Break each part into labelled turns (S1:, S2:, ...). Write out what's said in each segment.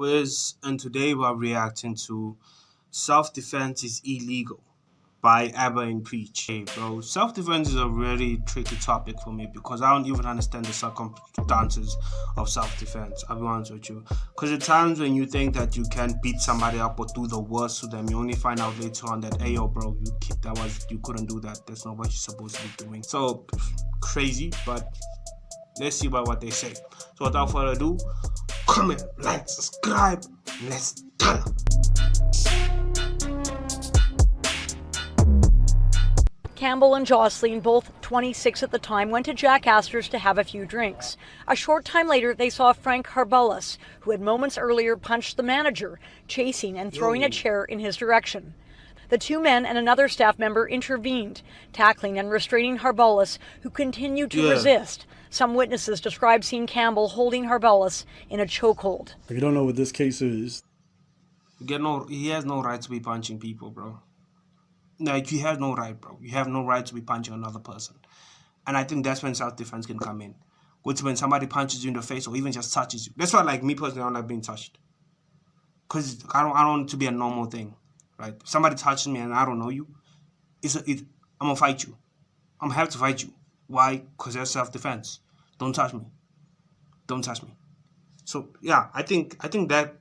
S1: Awez, and today we're reacting to Self-Defense is Illegal by Abba and Preach. Hey, bro, self-defense is a really tricky topic for me because I don't even understand the circumstances of self-defense. I'll be honest with you. Because at times when you think that you can beat somebody up or do the worst to them, you only find out later on that, hey, yo, bro, you couldn't do that. That's not what you're supposed to be doing. So, crazy, but let's see about what they say. So without further ado, comment, like, subscribe, and let's turn.
S2: Campbell and Jocelyn, both 26 at the time, went to Jack Astor's to have a few drinks. A short time later, they saw Frank Harbalis, who had moments earlier punched the manager, chasing and throwing a chair in his direction. The two men and another staff member intervened, tackling and restraining Harbalis, who continued to resist. Some witnesses described seeing Campbell holding Harbalis in a chokehold.
S3: If you don't know what this case is,
S1: He has no right to be punching people, bro. Like, you have no right, bro. You have no right to be punching another person. And I think that's when self-defense can come in. Which when somebody punches you in the face or even just touches you. That's why, like, me personally, I don't like being touched. Because I don't want it to be a normal thing, right? If somebody touches me and I don't know you, I'm going to fight you. I'm going to have to fight you. Why? Because that's self-defense. Don't touch me. Don't touch me. So, yeah, I think that...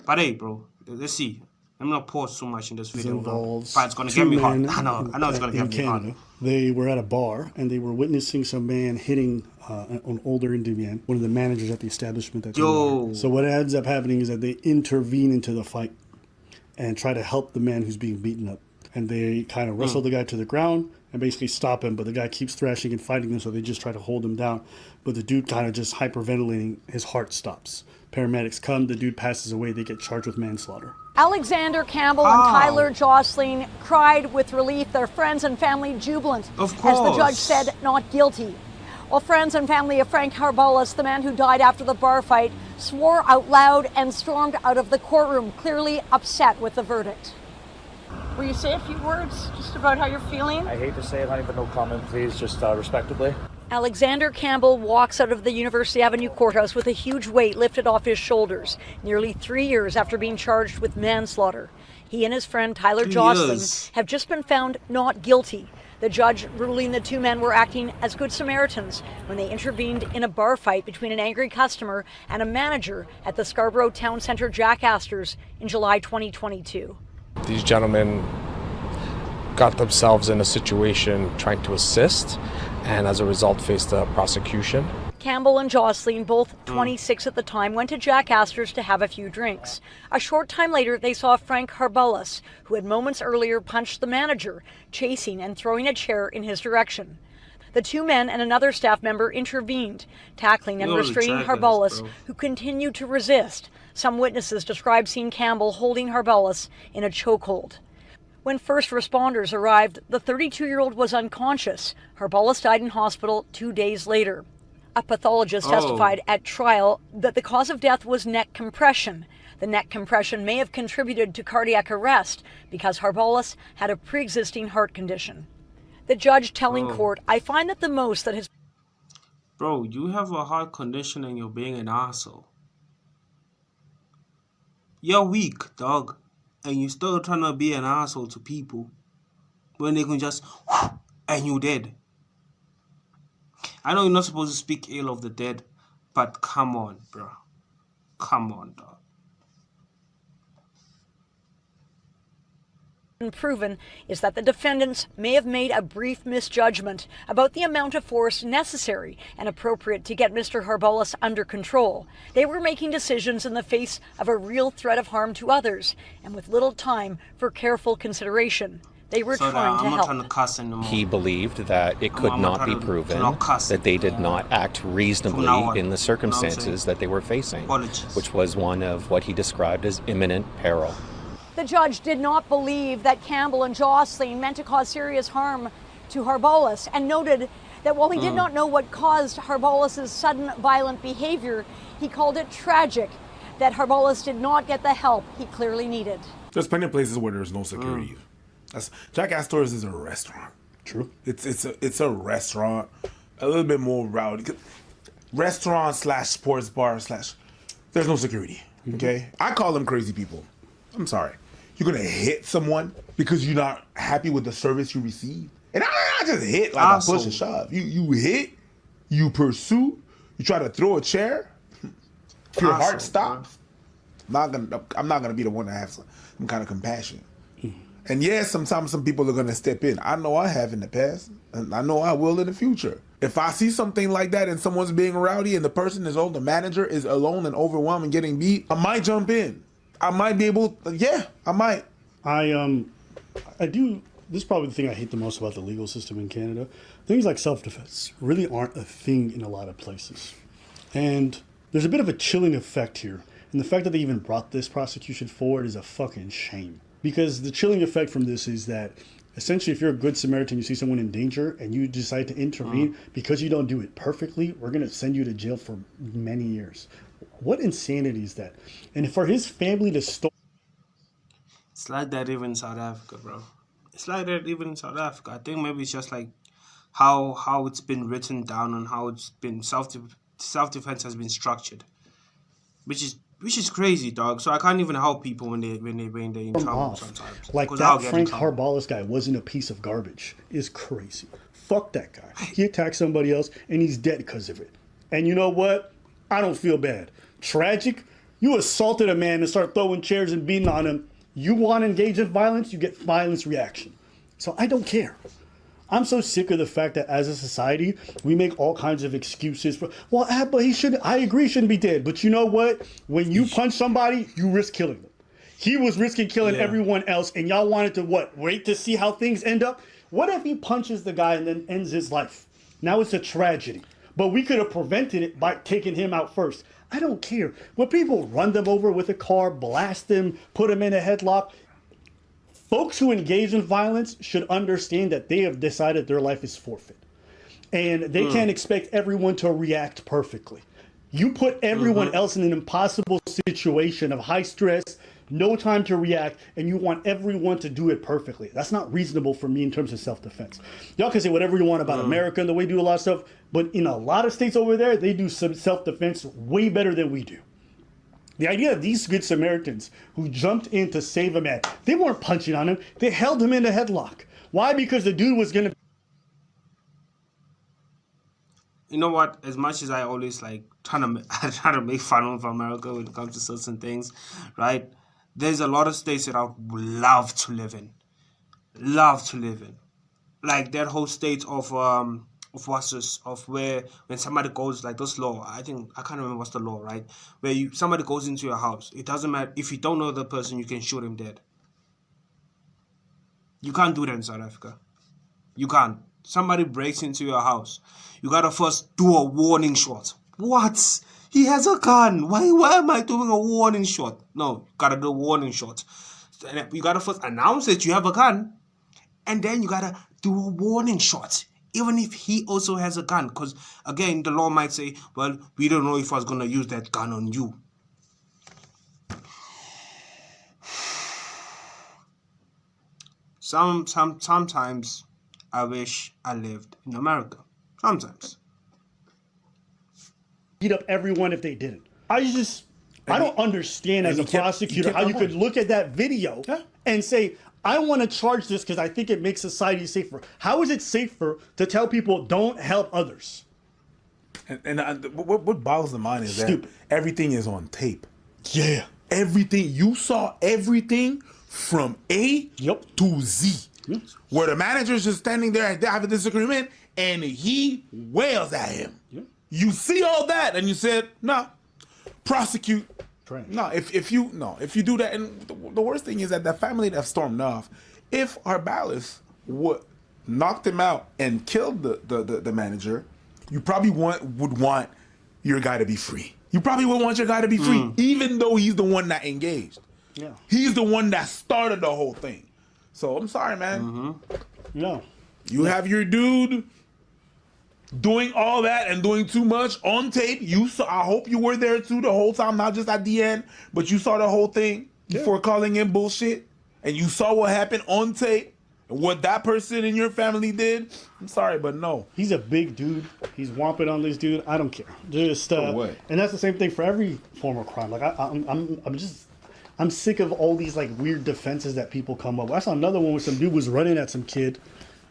S1: But hey, bro, let's see. I'm not pause too much in this video. But it's gonna get me hot. I know it's gonna get me hot.
S3: They were at a bar and they were witnessing some man hitting an older Indian, one of the managers at the establishment. So what ends up happening is that they intervene into the fight and try to help the man who's being beaten up. And they kind of wrestle the guy to the ground and basically stop him, but the guy keeps thrashing and fighting them, so they just try to hold him down. But the dude kind of just hyperventilating, his heart stops. Paramedics come, the dude passes away, they get charged with manslaughter.
S2: Alexander Campbell and Tyler Jocelyn cried with relief, their friends and family jubilant, as the judge said not guilty. While friends and family of Frank Harbalis, the man who died after the bar fight, swore out loud and stormed out of the courtroom, clearly upset with the verdict. Will you say a few words just about how you're feeling?
S4: I hate to say it, honey, but no comment, please, just respectably.
S2: Alexander Campbell walks out of the University Avenue courthouse with a huge weight lifted off his shoulders, nearly 3 years after being charged with manslaughter. He and his friend Tyler Jocelyn have just been found not guilty. The judge ruling the two men were acting as good Samaritans when they intervened in a bar fight between an angry customer and a manager at the Scarborough Town Centre Jack Astor's in July 2022.
S5: These gentlemen got themselves in a situation trying to assist, and as a result faced a prosecution.
S2: Campbell and Jocelyn, both 26 at the time, went to Jack Astor's to have a few drinks. A short time later, they saw Frank Harbalis, who had moments earlier punched the manager, chasing and throwing a chair in his direction. The two men and another staff member intervened, tackling and restraining Harbalis, who continued to resist. Some witnesses described seeing Campbell holding Harbalis in a chokehold. When first responders arrived, the 32-year-old was unconscious. Harbalis died in hospital 2 days later. A pathologist testified at trial that the cause of death was neck compression. The neck compression may have contributed to cardiac arrest because Harbalis had a pre-existing heart condition. The judge telling court, I find that the most that has...
S1: Bro, you have a heart condition and you're being an asshole. You're weak, dog. And you're still trying to be an asshole to people when they can just... and you're dead. I know you're not supposed to speak ill of the dead, but come on, bro. Come on, dog.
S2: Proven is that the defendants may have made a brief misjudgment about the amount of force necessary and appropriate to get Mr. Harbalis under control. They were making decisions in the face of a real threat of harm to others and with little time for careful consideration. They were trying to help.
S5: He believed that it could not be proven that they did not act reasonably in the circumstances that they were facing, which was one of what he described as imminent peril.
S2: The judge did not believe that Campbell and Jocelyn meant to cause serious harm to Harbalis and noted that while he did not know what caused Harbalis' sudden violent behavior, he called it tragic that Harbalis did not get the help he clearly needed.
S6: There's plenty of places where there's no security. Jack Astor's is a restaurant.
S3: True.
S6: It's a restaurant, a little bit more rowdy. Restaurant slash sports bar slash. There's no security. Okay? I call them crazy people. I'm sorry. You're going to hit someone because you're not happy with the service you receive? And I just hit like a push and shove. You hit, you pursue, you try to throw a chair. If your heart stops, I'm not gonna be the one to have some kind of compassion. And yes, sometimes some people are gonna step in. I know I have in the past, and I know I will in the future. If I see something like that and someone's being rowdy and the person is the manager is alone and overwhelmed and getting beat, I might jump in. I might be able. Yeah, I might.
S3: I do. This is probably the thing I hate the most about the legal system in Canada. Things like self-defense really aren't a thing in a lot of places. And there's a bit of a chilling effect here. And the fact that they even brought this prosecution forward is a fucking shame. Because the chilling effect from this is that essentially if you're a good Samaritan, you see someone in danger and you decide to intervene, because you don't do it perfectly, we're going to send you to jail for many years. What insanity is that? And for his family to
S1: It's like that even in South Africa, bro. It's like that even in South Africa. I think maybe it's just like how it's been written down and how it's been self-defense has been structured, which is crazy, dog. So I can't even help people when they're in trouble sometimes.
S3: Like that Frank Harbalis guy wasn't a piece of garbage is crazy. Fuck that guy. He attacked somebody else and he's dead because of it. And you know what? I don't feel bad. Tragic. You assaulted a man and start throwing chairs and beating on him. You want to engage in violence, you get violence reaction. So I don't care. I'm so sick of the fact that as a society, we make all kinds of excuses for, well, but I agree he shouldn't be dead. But you know what? When you punch somebody, you risk killing them. He was risking killing everyone else, and y'all wanted to wait to see how things end up? What if he punches the guy and then ends his life? Now it's a tragedy. But we could have prevented it by taking him out first. I don't care. When people run them over with a car, blast them, put them in a headlock, folks who engage in violence should understand that they have decided their life is forfeit. And they can't expect everyone to react perfectly. You put everyone else in an impossible situation of high stress, no time to react, and you want everyone to do it perfectly. That's not reasonable for me in terms of self-defense. Y'all can say whatever you want about America and the way we do a lot of stuff, but in a lot of states over there, they do some self-defense way better than we do. The idea of these good Samaritans who jumped in to save a man, they weren't punching on him, they held him in a headlock. Why? Because the dude was going to...
S1: You know what? As much as I always try to make fun of America when it comes to certain things, right? There's a lot of states that I would love to live in. Like that whole state of where when somebody goes like this law, I can't remember what's the law, right? Where somebody goes into your house, it doesn't matter if you don't know the person, you can shoot him dead. You can't do that in South Africa. You can't. Somebody breaks into your house, you gotta first do a warning shot. What? He has a gun. Why am I doing a warning shot? No, you gotta do a warning shot. You gotta first announce that you have a gun, and then you gotta do a warning shot. Even if he also has a gun, because again, the law might say, well, we don't know if I was gonna use that gun on you. Sometimes I wish I lived in America. Sometimes.
S3: Beat up everyone if they didn't. I don't understand as a prosecutor how you could look at that video and say, I want to charge this because I think it makes society safer. How is it safer to tell people don't help others?
S6: And what boggles the mind is that everything is on tape.
S3: Yeah.
S6: Everything. You saw everything from A to Z. Yep. Where the manager's just standing there and they have a disagreement and he wails at him. Yep. You see all that and you said, no, prosecute. No, if you do that, and the worst thing is that the family that stormed off, if Harbalis would knocked him out and killed the manager, you probably would want your guy to be free. You probably would want your guy to be free, even though he's the one that engaged. Yeah, he's the one that started the whole thing. So I'm sorry, man.
S3: No,
S6: you have your dude doing all that and doing too much on tape. You saw. I hope you were there too the whole time, not just at the end, but you saw the whole thing before calling in bullshit, and you saw what happened on tape. what that person in your family did, I'm sorry, but no.
S3: He's a big dude. He's whomping on this dude. I don't care. Just
S6: what?
S3: And that's the same thing for every form of crime. Like I'm sick of all these like weird defenses that people come up with. I saw another one where some dude was running at some kid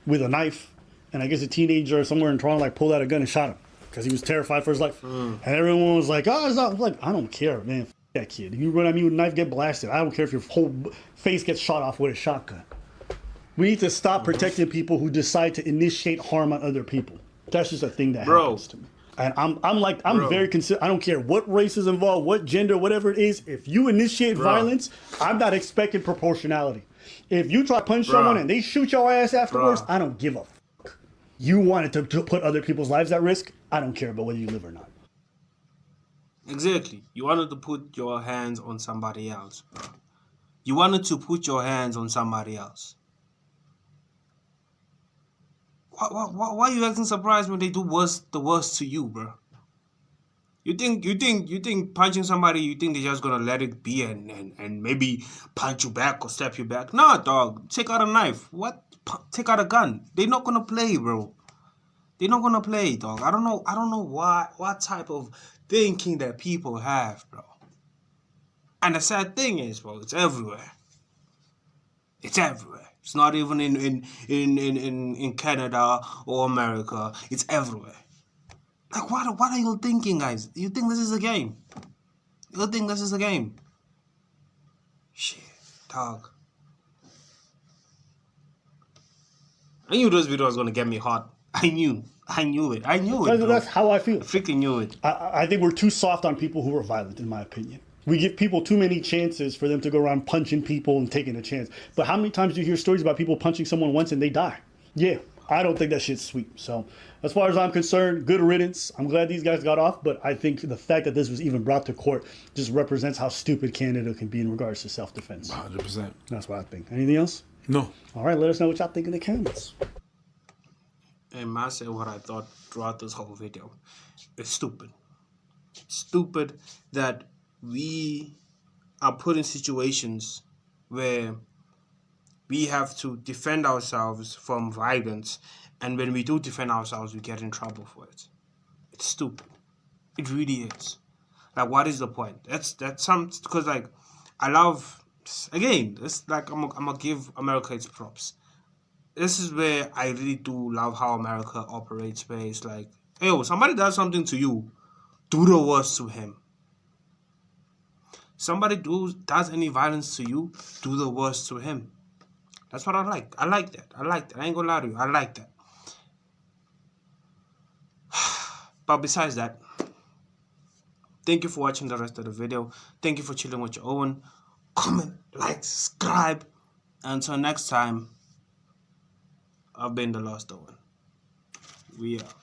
S3: with a knife, and I guess a teenager somewhere in Toronto like pulled out a gun and shot him because he was terrified for his life. And everyone was like, "Oh, it's not." I'm like, I don't care, man. F that kid. If you run at me with a knife, get blasted. I don't care if your whole face gets shot off with a shotgun. We need to stop protecting people who decide to initiate harm on other people. That's just a thing that happens to me. And I'm very I don't care what race is involved, what gender, whatever it is. If you initiate violence, I'm not expecting proportionality. If you try to punch someone and they shoot your ass afterwards, I don't give a fuck. You wanted to put other people's lives at risk. I don't care about whether you live or not.
S1: Exactly. You wanted to put your hands on somebody else, bro. You wanted to put your hands on somebody else. Why are you acting surprised when they do the worst to you, bro? You think punching somebody, you think they're just gonna let it be and maybe punch you back or stab you back? Nah, dog. Take out a knife. What? Take out a gun. They're not gonna play, bro. They're not gonna play, dog. I don't know what type of thinking that people have, bro. And the sad thing is, bro, it's everywhere. It's everywhere. It's not even in Canada or America. It's everywhere. Like, what are you thinking, guys? You think this is a game? You think this is a game? Shit, dog. I knew this video was gonna get me hot. I knew it.
S3: That's how I feel.
S1: I freaking knew it.
S3: I think we're too soft on people who are violent, in my opinion. We give people too many chances for them to go around punching people and taking a chance. But how many times do you hear stories about people punching someone once and they die? Yeah, I don't think that shit's sweet. So as far as I'm concerned, good riddance. I'm glad these guys got off, but I think the fact that this was even brought to court just represents how stupid Canada can be in regards to self-defense.
S6: 100%.
S3: That's what I think. Anything else?
S6: No.
S3: All right, let us know what y'all think in the comments.
S1: And I said what I thought throughout this whole video. It's stupid. It's stupid that we are put in situations where we have to defend ourselves from violence, and when we do defend ourselves, we get in trouble for it. It's stupid. It really is. Like, what is the point? That's some, because like I love, again, it's like I'm gonna give America its props. This is where I really do love how America operates, where it's like, hey, yo, somebody does something to you, do the worst to him. Somebody does any violence to you, do the worst to him. That's what I like. I like that. I ain't gonna lie to you. I like that. But besides that, thank you for watching the rest of the video. Thank you for chilling with your own. Comment, like, subscribe. Until next time, I've been the Lost Owen. We are.